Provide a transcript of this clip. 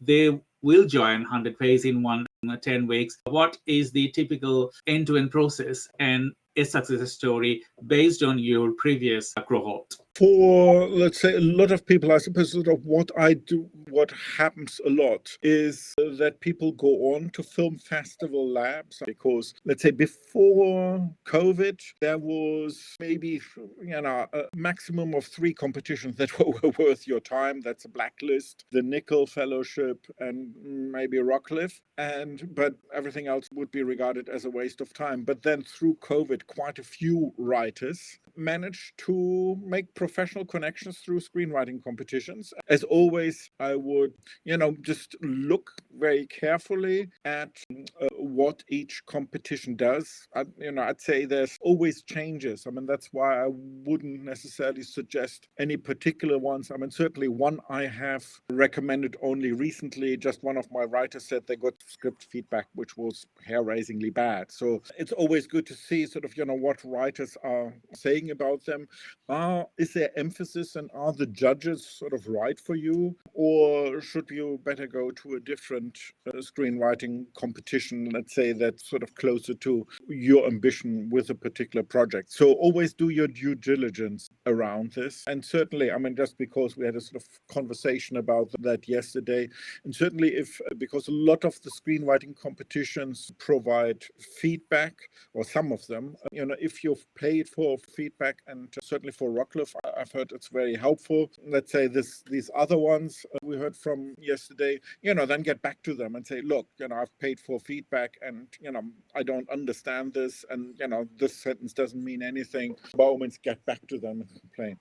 they will join 100 Ways in 10 weeks. What is the typical end-to-end process and a success story based on your previous cohort? For, let's say, a lot of people, I suppose sort of what I do, what happens a lot is that people go on to film festival labs because, let's say, before COVID, there was maybe, a maximum of 3 competitions that were worth your time. That's a Blacklist, the Nickel Fellowship, and maybe Rockcliffe. But everything else would be regarded as a waste of time. But then through COVID, quite a few writers managed to make professional connections through screenwriting competitions. As always, I would, just look very carefully at what each competition does. I'd say there's always changes. I mean, that's why I wouldn't necessarily suggest any particular ones. I mean, certainly one I have recommended only recently. Just one of my writers said they got script feedback, which was hair-raisingly bad. So it's always good to see sort of, what writers are saying about them. Is there emphasis and are the judges sort of right for you? Or should you better go to a different screenwriting competition, let's say, that's sort of closer to your ambition with a particular project? So always do your due diligence around this. And certainly, I mean, just because we had a sort of conversation about that yesterday, and certainly because a lot of the screenwriting competitions provide feedback, or some of them, if you've paid for feedback, and certainly for Rockcliffe, I've heard it's very helpful. Let's say these other ones we heard from yesterday, then get back to them and say, look, I've paid for feedback and, I don't understand this. And, this sentence doesn't mean anything. By all means, get back to them and complain.